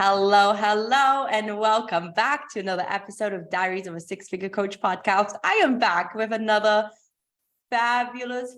Hello, hello, and welcome back to another episode of Diaries of a Six-Figure Coach podcast. I am back with another fabulous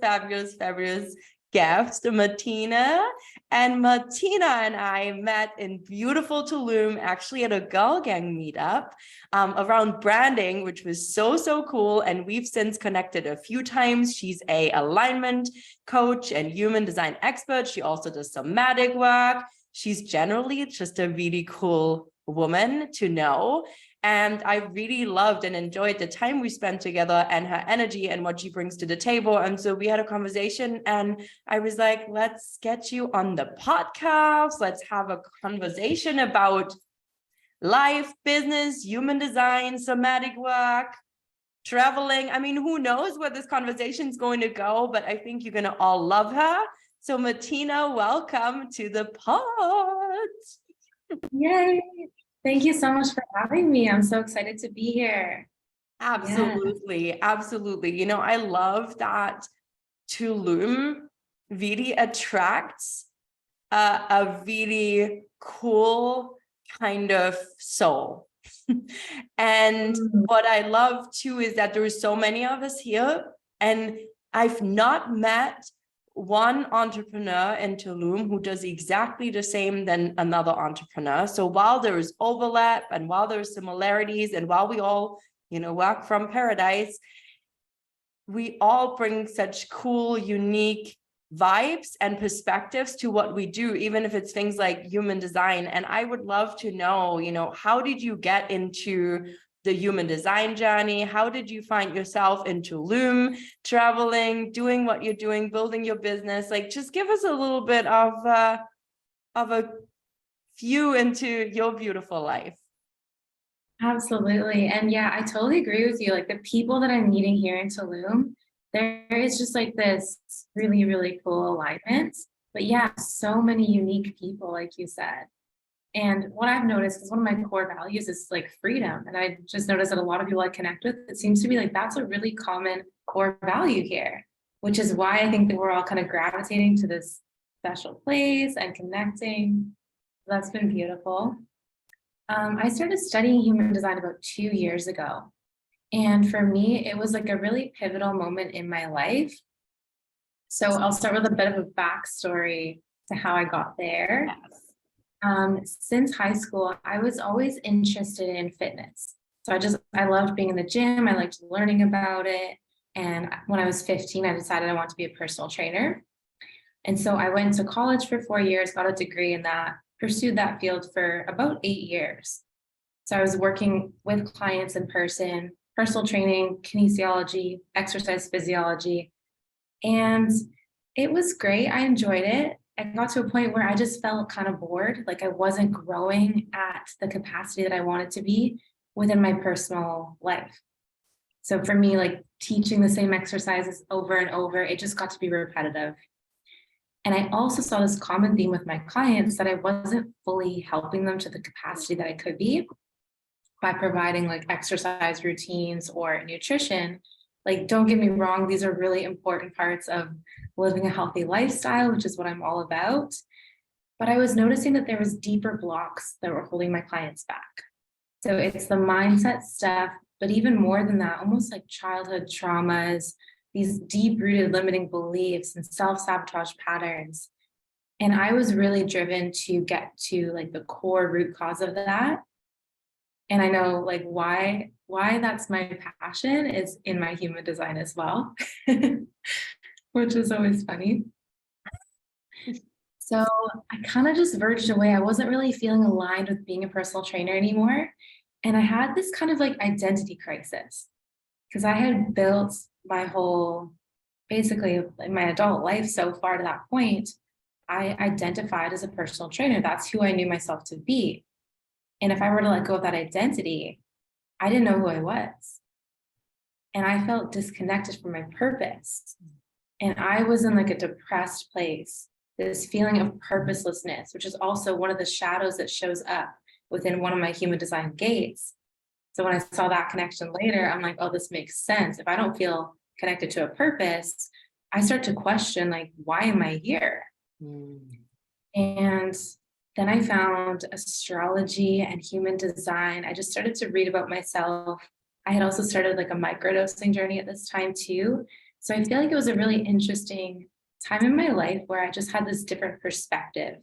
guest, Martina. And Martina and I met in beautiful Tulum, actually at a Girl Gang meetup around branding, which was so cool. And we've since connected a few times. She's a alignment coach and human design expert. She also does somatic work. She's generally just a really cool woman to know. And I really loved and enjoyed the time we spent together and her energy and what she brings to the table. And so we had a conversation and I was like, let's get you on the podcast. Let's have a conversation about life, business, human design, somatic work, traveling. I mean, who knows where this conversation is going to go, but I think you're going to all love her. So Martina, welcome to the pod. Yay. Thank you so much for having me. I'm so excited to be here. Absolutely. You know, I love that Tulum really attracts a really cool kind of soul. And what I love too is that there are so many of us here, and I've not met one entrepreneur in Tulum who does exactly the same than another entrepreneur. So while there is overlap and while there's similarities and while we all, work from paradise, we all bring such cool, unique vibes and perspectives to what we do, even if it's things like human design. And I would love to know, how did you get into the human design journey? How did you find yourself in Tulum, traveling, doing what you're doing, building your business? Like, just give us a little bit of a view into your beautiful life. Absolutely. And yeah, I totally agree with you. Like the people that I'm meeting here in Tulum, there is just like this really cool alignment. But yeah, so many unique people, like you said. And what I've noticed is one of my core values is like freedom. And I just noticed that a lot of people I connect with, it seems to be like that's a really common core value here, which is why I think that we're all kind of gravitating to this special place and connecting. That's been beautiful. I started studying human design about 2 years ago. And for me, it was like a really pivotal moment in my life. So I'll start with a bit of a backstory to how I got there. Yes. Since high school, I was always interested in fitness. So I loved being in the gym. I liked learning about it. And when I was 15, I decided I wanted to be a personal trainer. And so I went to college for 4 years, got a degree in that, pursued that field for about 8 years. So I was working with clients in person, personal training, kinesiology, exercise physiology. And it was great. I enjoyed it. I got to a point where I just felt kind of bored, like I wasn't growing at the capacity that I wanted to be within my personal life. So for me, like teaching the same exercises over and over, it just got to be repetitive. And I also saw this common theme with my clients that I wasn't fully helping them to the capacity that I could be by providing like exercise routines or nutrition. Like, don't get me wrong, these are really important parts of living a healthy lifestyle, which is what I'm all about. But I was noticing that there was deeper blocks that were holding my clients back. So it's the mindset stuff, but even more than that, almost like childhood traumas, these deep-rooted limiting beliefs and self-sabotage patterns. And I was really driven to get to like the core root cause of that. And I know like why that's my passion is in my human design as well, which is always funny. So I kind of just verged away. I wasn't really feeling aligned with being a personal trainer anymore. And I had this kind of like identity crisis because I had built my whole, basically my adult life so far to that point, I identified as a personal trainer. That's who I knew myself to be. And if I were to let go of that identity, I didn't know who I was. And I felt disconnected from my purpose. And I was in like a depressed place, this feeling of purposelessness, which is also one of the shadows that shows up within one of my human design gates. So when I saw that connection later, I'm like, oh, this makes sense. If I don't feel connected to a purpose, I start to question, like, why am I here? And Then I found astrology and human design. I just started to read about myself. I had also started like a microdosing journey at this time too. So I feel like it was a really interesting time in my life where I just had this different perspective.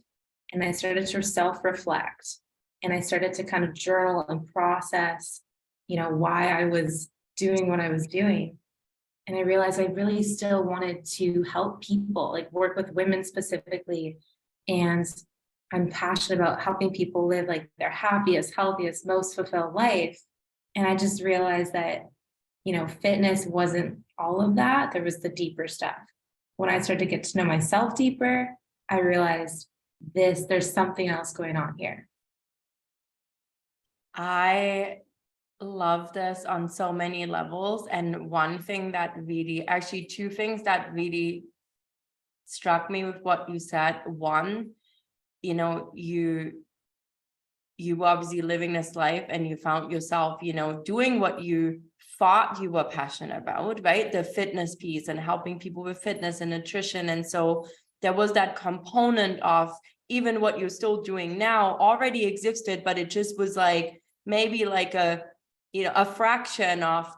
And I started to self-reflect, and I started to kind of journal and process, why I was doing what I was doing. And I realized I really still wanted to help people, like work with women specifically. And I'm passionate about helping people live like their happiest, healthiest, most fulfilled life. And I just realized that, fitness wasn't all of that. There was the deeper stuff. When I started to get to know myself deeper, I realized there's something else going on here. I love this on so many levels. And actually two things that really struck me with what you said. One, you were obviously living this life and you found yourself, doing what you thought you were passionate about, right? The fitness piece and helping people with fitness and nutrition. And so there was that component of even what you're still doing now already existed, but it just was like maybe like a fraction of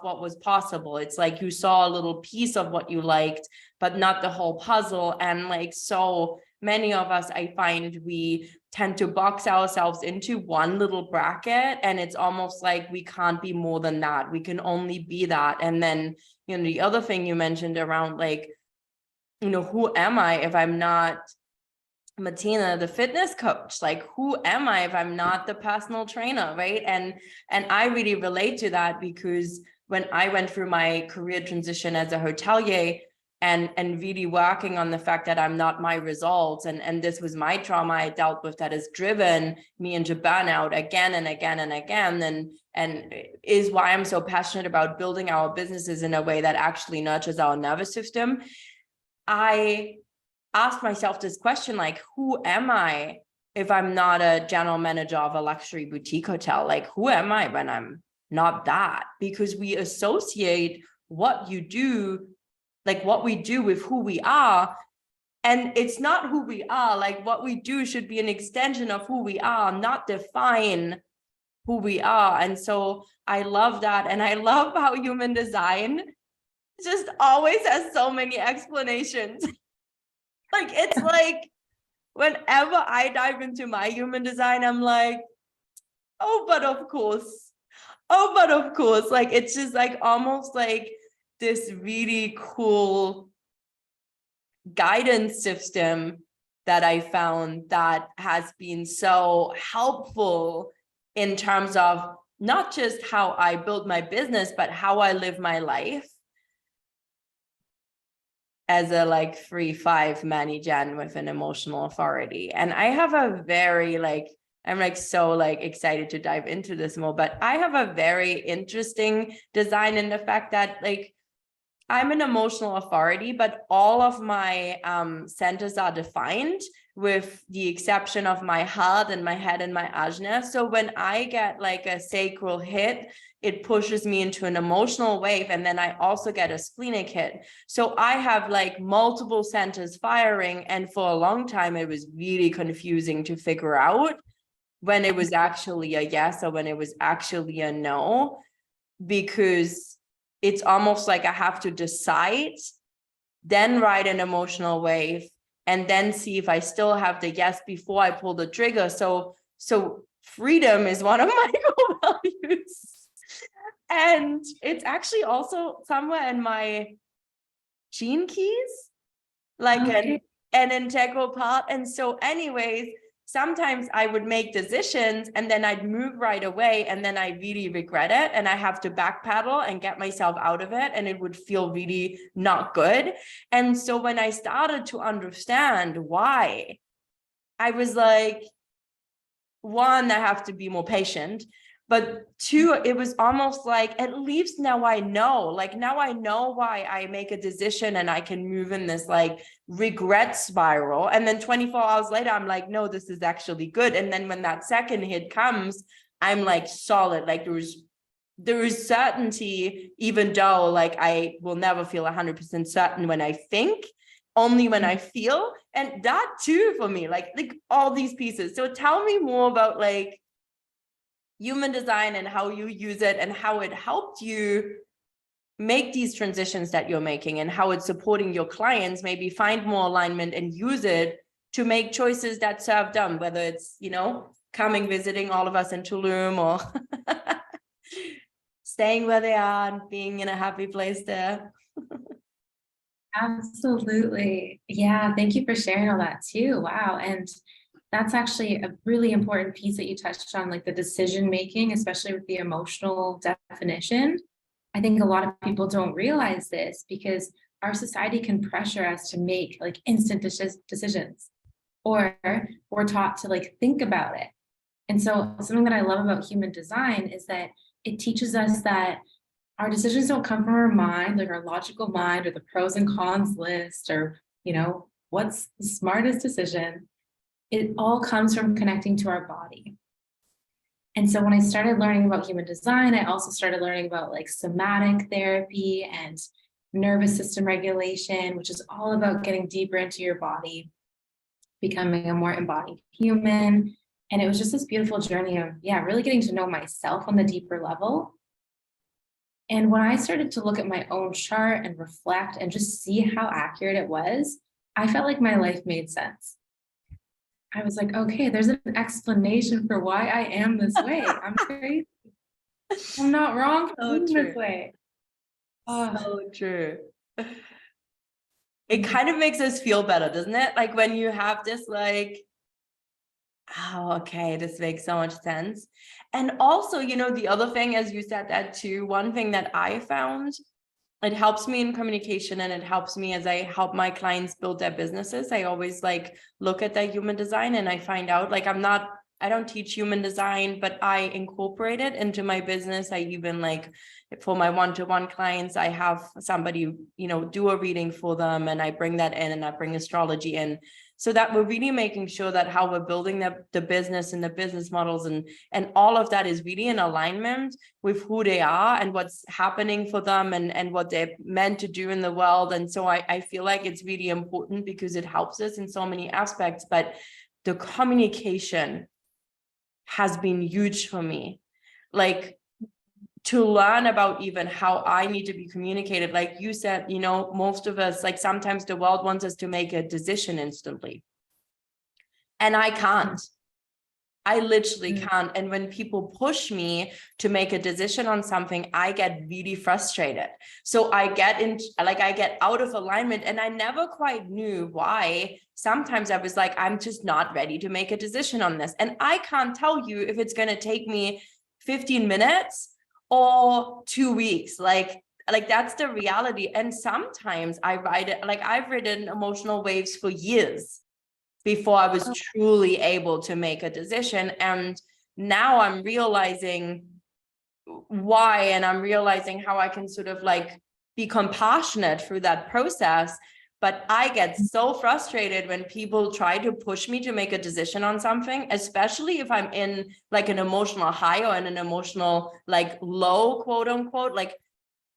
what was possible. It's like you saw a little piece of what you liked, but not the whole puzzle. And like so many of us, I find we tend to box ourselves into one little bracket, and it's almost like we can't be more than that. We can only be that. And then, the other thing you mentioned around like, who am I if I'm not Martina, the fitness coach? Like, who am I if I'm not the personal trainer, right? And I really relate to that, because when I went through my career transition as a hotelier and really working on the fact that I'm not my results, and this was my trauma I dealt with that has driven me into burnout again and again and again, and is why I'm so passionate about building our businesses in a way that actually nurtures our nervous system. I asked myself this question, like, who am I if I'm not a general manager of a luxury boutique hotel? Like, who am I when I'm not that? Because we associate what you do, like what we do, with who we are. And it's not who we are. Like, what we do should be an extension of who we are, not define who we are. And so I love that. And I love how human design just always has so many explanations. Like, it's like, whenever I dive into my human design, I'm like, oh, but of course. Oh, but of course. Like, it's just like almost like this really cool guidance system that I found that has been so helpful in terms of not just how I build my business, but how I live my life as a like 3/5 Mani-Gen with an emotional authority. And I have a very I'm like so like excited to dive into this more, but I have a very interesting design in the fact that like I'm an emotional authority, but all of my centers are defined, with the exception of my heart and my head and my ajna. So when I get like a sacral hit, it pushes me into an emotional wave. And then I also get a splenic hit. So I have like multiple centers firing. And for a long time, it was really confusing to figure out when it was actually a yes or when it was actually a no, because it's almost like I have to decide, then ride an emotional wave, and then see if I still have the yes before I pull the trigger. So freedom is one of my core values. And it's actually also somewhere in my gene keys, like an integral part. And so anyways, sometimes I would make decisions and then I'd move right away, and then I really regret it and I have to backpedal and get myself out of it, and it would feel really not good. And so when I started to understand why, I was like, one, I have to be more patient. But two, it was almost like, at least now I know, like now I know why I make a decision and I can move in this like regret spiral. And then 24 hours later, I'm like, no, this is actually good. And then when that second hit comes, I'm like solid, like there is certainty, even though like I will never feel 100% certain when I think. only when I feel. And that too for me, like all these pieces. So tell me more about like human design and how you use it and how it helped you make these transitions that you're making, and how it's supporting your clients maybe find more alignment and use it to make choices that serve them, whether it's, you know, coming, visiting all of us in Tulum, or staying where they are and being in a happy place there. Absolutely. Yeah, thank you for sharing all that too. Wow. And that's actually a really important piece that you touched on, like the decision making, especially with the emotional definition. I think a lot of people don't realize this because our society can pressure us to make like instant decisions, or we're taught to like think about it. And so something that I love about human design is that it teaches us that our decisions don't come from our mind, like our logical mind or the pros and cons list, or, you know, what's the smartest decision. It all comes from connecting to our body. And so when I started learning about human design, I also started learning about like somatic therapy and nervous system regulation, which is all about getting deeper into your body, becoming a more embodied human. And it was just this beautiful journey of, yeah, really getting to know myself on the deeper level. And when I started to look at my own chart and reflect and just see how accurate it was, I felt like my life made sense. I was like, okay, there's an explanation for why I am this way. I'm crazy. I'm not wrong for So being true. this way. So true. It kind of makes us feel better, doesn't it? Like when you have this like, oh, okay, this makes so much sense. And also, you know, the other thing, as you said that too, one thing that I found, it helps me in communication, and it helps me as I help my clients build their businesses. I always like look at their human design, and I find out like I don't teach human design, but I incorporate it into my business. I even like for my one-to-one clients, I have somebody, you know, do a reading for them, and I bring that in, and I bring astrology in, so that we're really making sure that how we're building the business and the business models and all of that is really in alignment with who they are and what's happening for them and what they're meant to do in the world. And so I feel like it's really important because it helps us in so many aspects, but the communication has been huge for me. Like to learn about even how I need to be communicated. Like you said, you know, most of us, like sometimes the world wants us to make a decision instantly. And I can't. I literally can't. And when people push me to make a decision on something, I get really frustrated. So I get out of alignment, and I never quite knew why. Sometimes I was like, I'm just not ready to make a decision on this. And I can't tell you if it's going to take me 15 minutes or 2 weeks. Like that's the reality. And sometimes I write it, like I've written emotional waves for years before I was truly able to make a decision. And now I'm realizing why, and I'm realizing how I can sort of like be compassionate through that process. But I get so frustrated when people try to push me to make a decision on something, especially if I'm in like an emotional high or in an emotional like low, quote unquote. Like,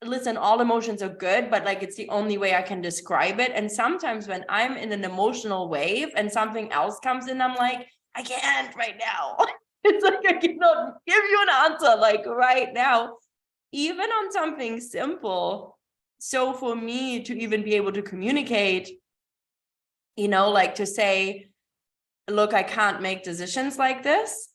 listen, all emotions are good, but like it's the only way I can describe it. And sometimes when I'm in an emotional wave and something else comes in, I'm like, I can't right now. It's like I cannot give you an answer like right now, even on something simple. So for me to even be able to communicate, you know, like to say, look, I can't make decisions like this.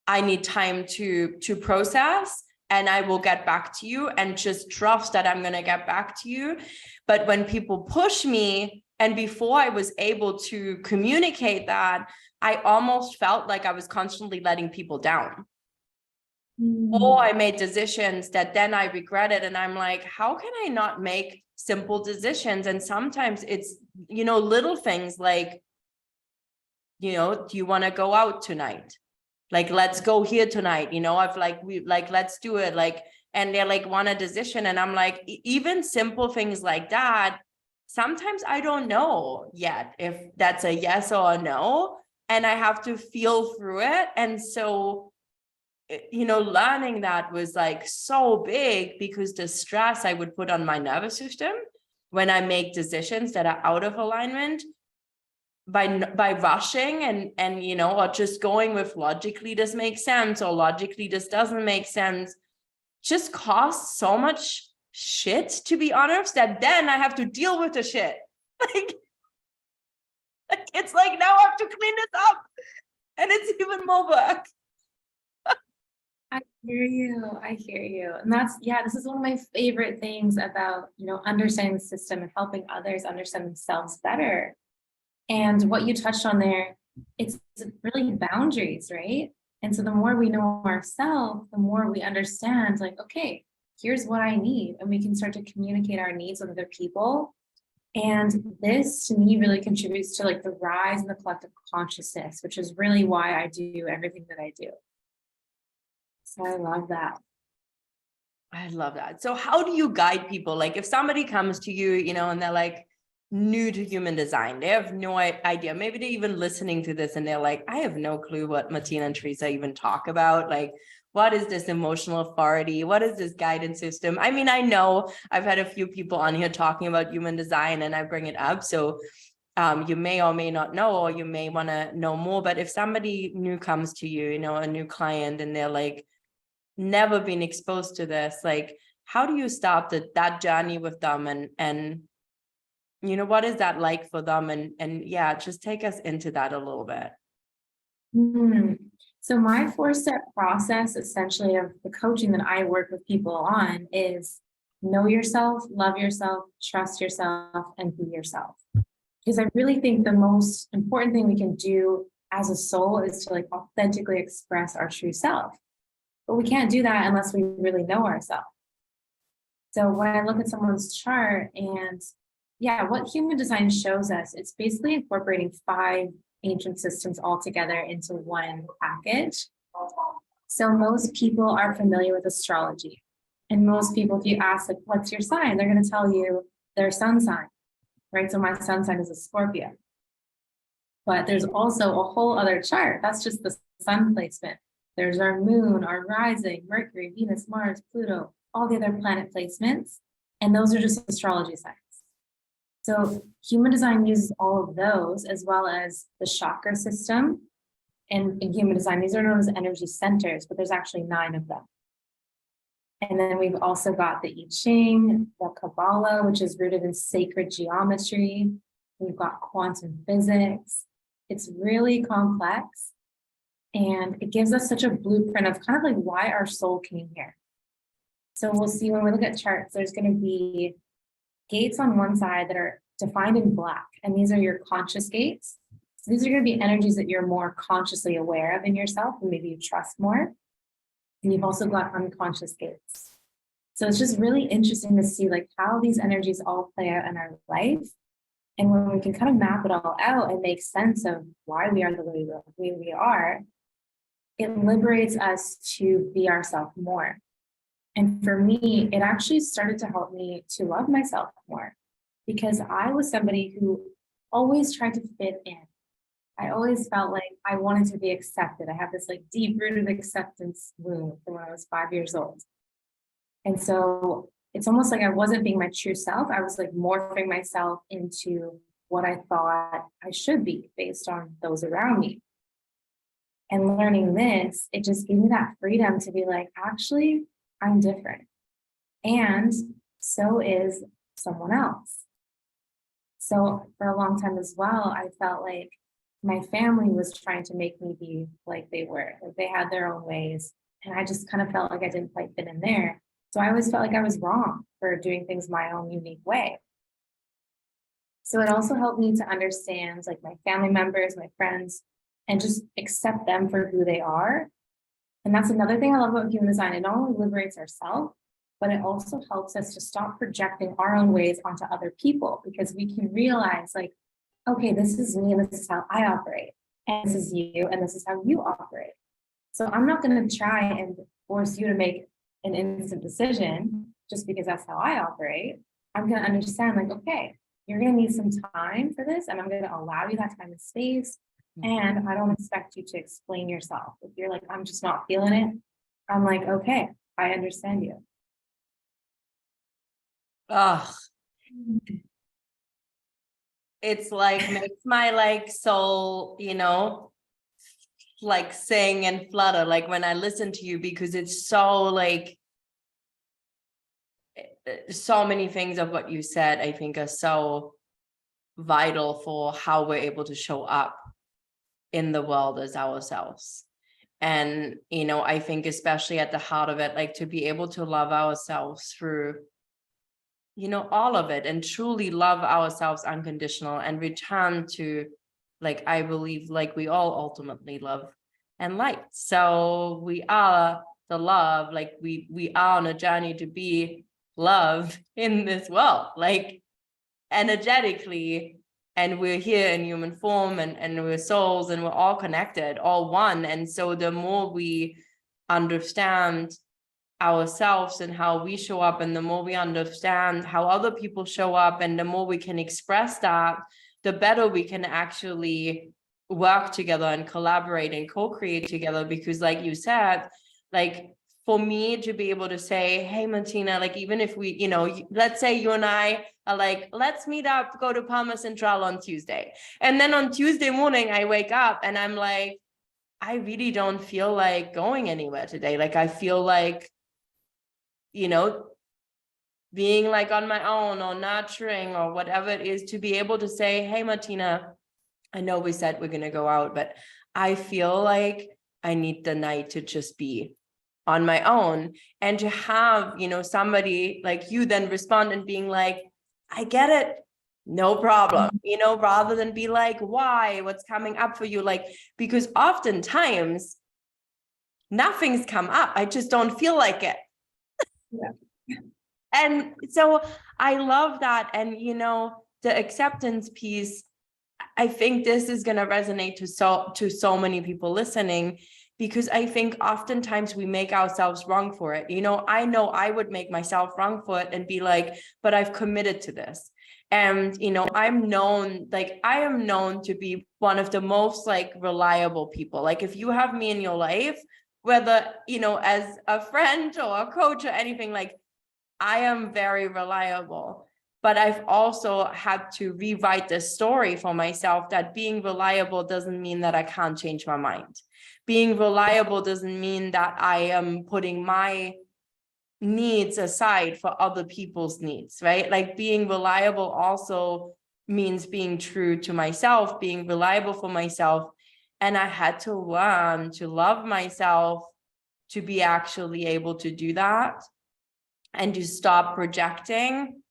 I need time to process, and I will get back to you, and just trust that I'm going to get back to you. But when people push me, and before I was able to communicate that, I almost felt like I was constantly letting people down. Or I made decisions that then I regretted, and I'm like, how can I not make simple decisions? And sometimes it's, you know, little things like, you know, do you want to go out tonight? Like, let's go here tonight, you know, let's do it. Like, and they're like, want a decision. And I'm like, even simple things like that, sometimes I don't know yet if that's a yes or a no, and I have to feel through it. And so, you know, learning that was like so big, because the stress I would put on my nervous system when I make decisions that are out of alignment by rushing and you know, or just going with logically this makes sense or logically this doesn't make sense, just costs so much shit, to be honest, that then I have to deal with the shit. Like it's like now I have to clean this up and it's even more work. I hear you. I hear you. And that's, yeah, this is one of my favorite things about, you know, understanding the system and helping others understand themselves better. And what you touched on there, it's really boundaries, right? And so the more we know ourselves, the more we understand, like, okay, here's what I need. And we can start to communicate our needs with other people. And this to me really contributes to like the rise in the collective consciousness, which is really why I do everything that I do. So I love that. I love that. So how do you guide people? Like if somebody comes to you, you know, and they're like new to human design, they have no idea. Maybe they're even listening to this and they're like, I have no clue what Martina and Teresa even talk about. Like, what is this emotional authority? What is this guidance system? I mean, I know I've had a few people on here talking about human design and I bring it up. So you may or may not know, or you may want to know more. But if somebody new comes to you, you know, a new client, and they're like, never been exposed to this, like how do you start that journey with them, and you know, what is that like for them, and yeah, just take us into that a little bit. So my 4-step process essentially of the coaching that I work with people on is know yourself, love yourself, trust yourself, and be yourself. Because I really think the most important thing we can do as a soul is to like authentically express our true self. But we can't do that unless we really know ourselves. So when I look at someone's chart and yeah, what human design shows us, it's basically incorporating 5 ancient systems all together into one package. So most people are familiar with astrology. And most people, if you ask, like, what's your sign? They're going to tell you their sun sign, right? So my sun sign is a Scorpio. But there's also a whole other chart. That's just the sun placement. There's our moon, our rising, Mercury, Venus, Mars, Pluto, all the other planet placements. And those are just astrology signs. So human design uses all of those, as well as the chakra system. And in human design, these are known as energy centers, but there's actually 9 of them. And then we've also got the I Ching, the Kabbalah, which is rooted in sacred geometry. We've got quantum physics. It's really complex. And it gives us such a blueprint of kind of like why our soul came here. So we'll see when we look at charts, there's going to be gates on one side that are defined in black. And these are your conscious gates. So these are going to be energies that you're more consciously aware of in yourself and maybe you trust more. And you've also got unconscious gates. So it's just really interesting to see like how these energies all play out in our life. And when we can kind of map it all out and make sense of why we are the way we are, it liberates us to be ourselves more. And for me, it actually started to help me to love myself more because I was somebody who always tried to fit in. I always felt like I wanted to be accepted. I have this like deep-rooted acceptance wound from when I was 5 years old. And so it's almost like I wasn't being my true self. I was like morphing myself into what I thought I should be based on those around me. And learning this, it just gave me that freedom to be like, actually, I'm different. And so is someone else. So for a long time as well, I felt like my family was trying to make me be like they were. Like they had their own ways. And I just kind of felt like I didn't quite fit in there. So I always felt like I was wrong for doing things my own unique way. So it also helped me to understand like my family members, my friends, and just accept them for who they are. And that's another thing I love about human design. It not only liberates ourselves, but it also helps us to stop projecting our own ways onto other people because we can realize like, okay, this is me and this is how I operate. And this is you and this is how you operate. So I'm not going to try and force you to make an instant decision just because that's how I operate. I'm going to understand like, okay, you're going to need some time for this and I'm going to allow you that time and space. And I don't expect you to explain yourself. If you're like, I'm just not feeling it, I'm like, okay, I understand you. Oh, it's like makes my like soul, you know, like sing and flutter like when I listen to you, because it's so like so many things of what you said I think are so vital for how we're able to show up in the world as ourselves. And you know, I think especially at the heart of it, like to be able to love ourselves through, you know, all of it, and truly love ourselves unconditional and return to, like, I believe like we all ultimately love and light. So we are the love, like we are on a journey to be love in this world, like energetically, and we're here in human form, and we're souls, and we're all connected, all one. And so the more we understand ourselves and how we show up, and the more we understand how other people show up, and the more we can express that, the better we can actually work together and collaborate and co-create together. Because like you said, like for me to be able to say, hey Martina, like even if we, you know, let's say you and I are like, let's meet up, go to Palma Central on Tuesday, and then on Tuesday morning I wake up and I'm like, I really don't feel like going anywhere today. Like I feel like, you know, being like on my own or nurturing or whatever it is, to be able to say, hey Martina, I know we said we're going to go out, but I feel like I need the night to just be on my own. And to have, you know, somebody like you then respond and being like, I get it, no problem, you know, rather than be like, why, what's coming up for you? Like, because oftentimes nothing's come up, I just don't feel like it. Yeah. And so I love that. And, you know, the acceptance piece, I think this is going to resonate to so many people listening, because I think oftentimes we make ourselves wrong for it. You know I would make myself wrong for it and be like, but I've committed to this. And, you know, I am known to be one of the most like reliable people. Like if you have me in your life, whether, you know, as a friend or a coach or anything, like I am very reliable. But I've also had to rewrite this story for myself that being reliable doesn't mean that I can't change my mind. Being reliable doesn't mean that I am putting my needs aside for other people's needs, right? Like being reliable also means being true to myself, being reliable for myself. And I had to learn to love myself to be actually able to do that, and to stop projecting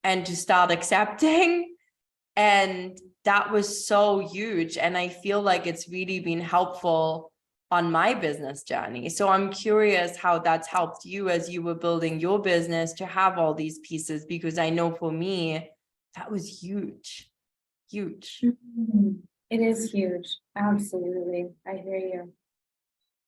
and to start accepting. And that was so huge. And I feel like it's really been helpful on my business journey. So I'm curious how that's helped you as you were building your business to have all these pieces, because I know for me, that was huge, huge. It is huge. Absolutely. I hear you.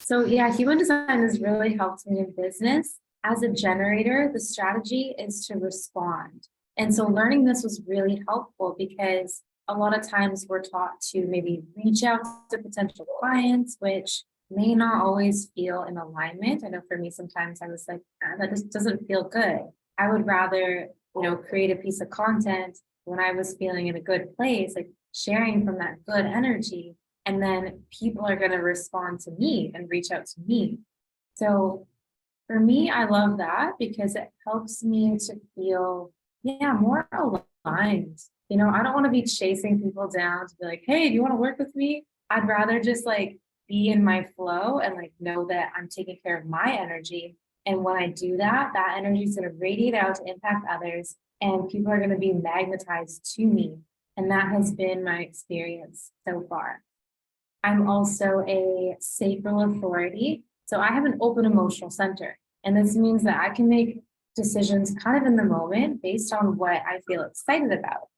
So yeah, human design has really helped me in business. As a generator, the strategy is to respond. And so learning this was really helpful, because a lot of times we're taught to maybe reach out to potential clients, which may not always feel in alignment. I know for me, sometimes I was like, that just doesn't feel good. I would rather, you know, create a piece of content when I was feeling in a good place, like sharing from that good energy. And then people are going to respond to me and reach out to me. So for me, I love that because it helps me to feel, yeah, more aligned. You know, I don't want to be chasing people down to be like, hey, do you want to work with me? I'd rather just like be in my flow and like know that I'm taking care of my energy. And when I do that, that energy is going to radiate out to impact others, and people are going to be magnetized to me. And that has been my experience so far. I'm also a sacral authority. So I have an open emotional center. And this means that I can make decisions kind of in the moment based on what I feel excited about.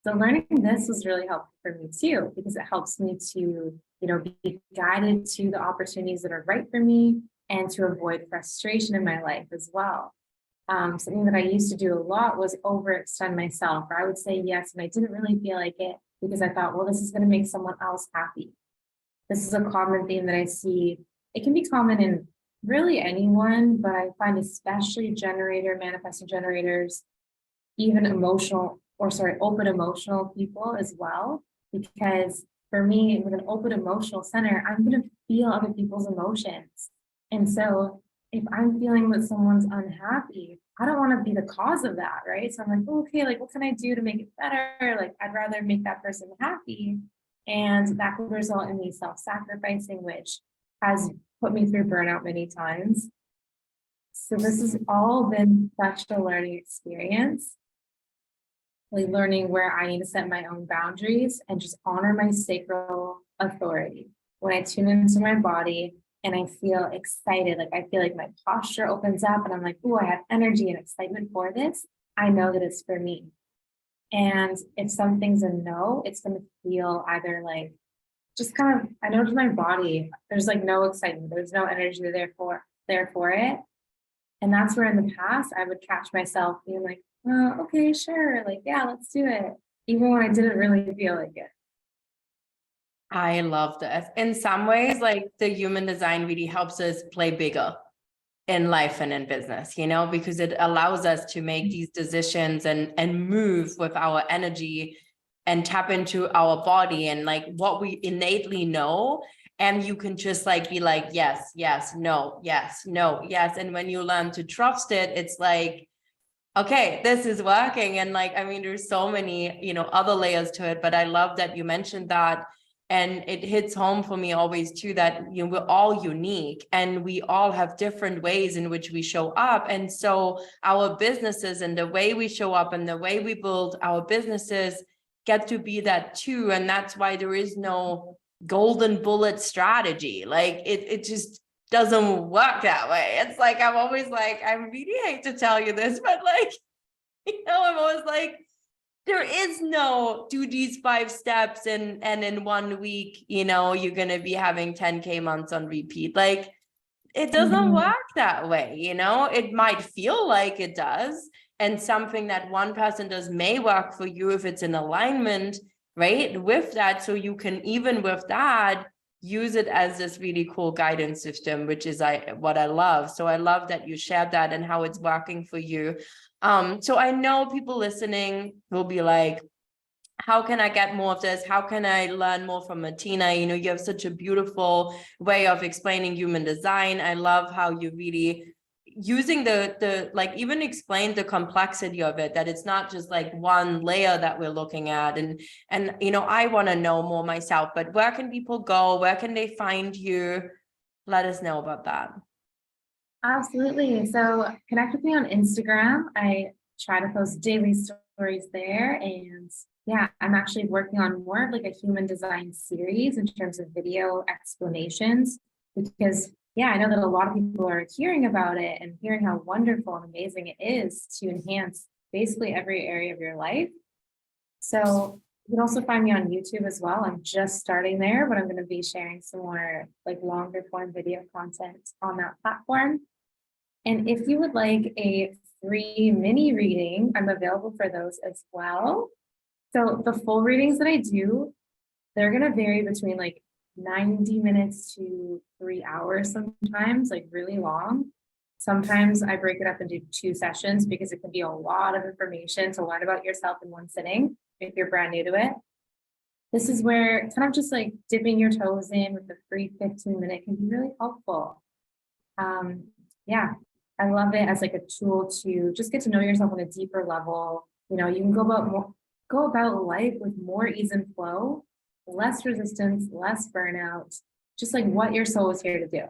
So learning this was really helpful for me too, because it helps me to, you know, be guided to the opportunities that are right for me and to avoid frustration in my life as well. Something that I used to do a lot was overextend myself, or I would say yes, and I didn't really feel like it because I thought, well, this is going to make someone else happy. This is a common theme that I see. It can be common in really anyone, but I find especially manifesting generators, even open emotional people as well. Because for me, with an open emotional center, I'm going to feel other people's emotions. And so if I'm feeling that someone's unhappy, I don't want to be the cause of that, right? So I'm like, okay, like what can I do to make it better? Like I'd rather make that person happy. And that could result in me self-sacrificing, which has put me through burnout many times. So this has all been such a learning experience, like learning where I need to set my own boundaries and just honor my sacral authority. When I tune into my body and I feel excited, like I feel like my posture opens up and I'm like, oh, I have energy and excitement for this. I know that it's for me. And if something's a no, it's going to feel either like just kind of, I know to my body, there's like no excitement, there's no energy there for it. And that's where in the past I would catch myself being like, oh, okay, sure. Like, yeah, let's do it. Even when I didn't really feel like it. I love this. In some ways, like the human design really helps us play bigger in life and in business, because it allows us to make these decisions and move with our energy and tap into our body and like what we innately know. And you can just like be like, yes, yes, no, yes, no, yes. And when you learn to trust it, it's like, okay, this is working. And like, I mean, there's so many, other layers to it, but I love that you mentioned that. And it hits home for me always too, that, we're all unique and we all have different ways in which we show up. And so our businesses and the way we show up and the way we build our businesses get to be that too. And that's why there is no golden bullet strategy. Like it just doesn't work that way. It's like, I'm always like, I really hate to tell you this, but like, I'm always like, there is no do these 5 steps and in 1 week, you're going to be having 10K months on repeat. Like it doesn't work that way. It might feel like it does. And something that one person does may work for you if it's in alignment, right? With that. So you can, even with that, use it as this really cool guidance system, which is what I love. So I love that you shared that and how it's working for you. So I know people listening will be like, how can I get more of this? How can I learn more from Martina? You have such a beautiful way of explaining human design. I love how you really using the like even explain the complexity of it, that it's not just like one layer that we're looking at. And I want to know more myself, but where can people go? Where can they find you? Let us know about that. Absolutely. So connect with me on Instagram. I try to post daily stories there. And yeah, I'm actually working on more of like a human design series in terms of video explanations, because yeah, I know that a lot of people are hearing about it and hearing how wonderful and amazing it is to enhance basically every area of your life. So you can also find me on YouTube as well. I'm just starting there, but I'm going to be sharing some more like longer form video content on that platform. And if you would like a free mini reading, I'm available for those as well. So the full readings that I do, they're going to vary between like 90 minutes to 3 hours sometimes, like really long. Sometimes I break it up into 2 sessions because it can be a lot of information to learn about yourself in one sitting if you're brand new to it. This is where kind of just like dipping your toes in with a free 15-minute can be really helpful. Yeah, I love it as like a tool to just get to know yourself on a deeper level. You can go about life with more ease and flow, less resistance, less burnout, just like what your soul is here to do.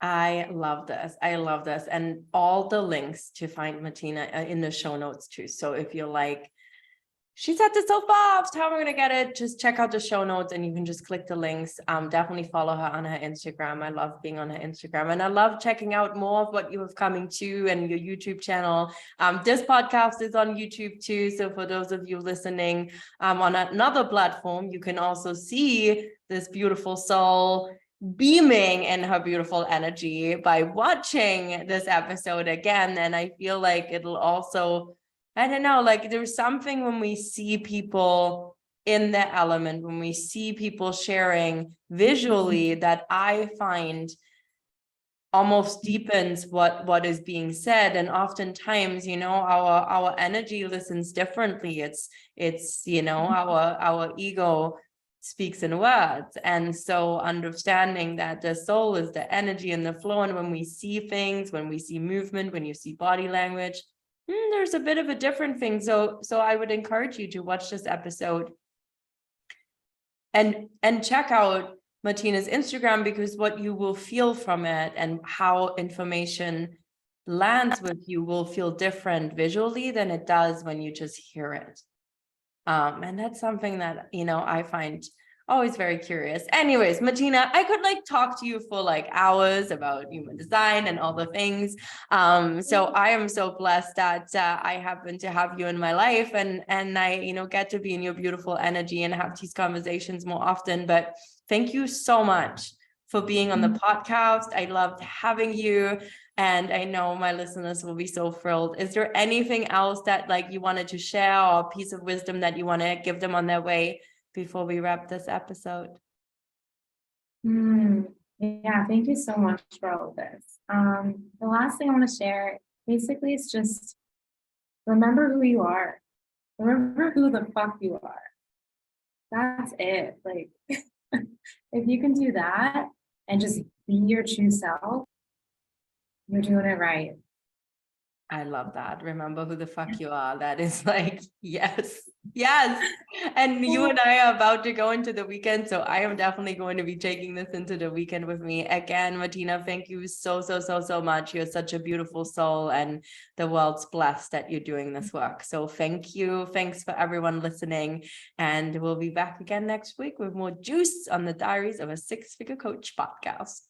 I love this. I love this. And all the links to find Martina are in the show notes too. So if you're like, she set this so fast, how am I going to get it? Just check out the show notes and you can just click the links. Definitely follow her on her Instagram. I love being on her Instagram and I love checking out more of what you have coming to and your YouTube channel. This podcast is on YouTube too. So for those of you listening on another platform, you can also see this beautiful soul beaming in her beautiful energy by watching this episode again. And I feel like it'll also, I don't know, like there's something when we see people in the element, when we see people sharing visually, that I find almost deepens what is being said. And oftentimes, you know, our energy listens differently. It's you know, our ego speaks in words. And so understanding that the soul is the energy and the flow, and when we see things, when we see movement, when you see body language, there's a bit of a different thing. So I would encourage you to watch this episode and check out Martina's Instagram, because what you will feel from it and how information lands with you will feel different visually than it does when you just hear it. And that's something that, you know, I find always very curious. Anyways, Martina, I could like talk to you for like hours about human design and all the things. So I am so blessed that I happen to have you in my life, and I, you know, get to be in your beautiful energy and have these conversations more often. But thank you so much for being on the podcast. I loved having you. And I know my listeners will be so thrilled. Is there anything else that like you wanted to share, or a piece of wisdom that you want to give them on their way before we wrap this episode? Yeah, thank you so much for all of this. The last thing I want to share basically is just remember who you are. Remember who the fuck you are. That's it. Like, if you can do that and just be your true self, you're doing it right. I love that. Remember who the fuck you are. That is like, yes. And you and I are about to go into the weekend, so I am definitely going to be taking this into the weekend with me. Again, Martina, thank you so much. You're such a beautiful soul, and the world's blessed that you're doing this work. So thank you. Thanks for everyone listening. And we'll be back again next week with more juice on the Diaries of a Six-Figure Coach podcast.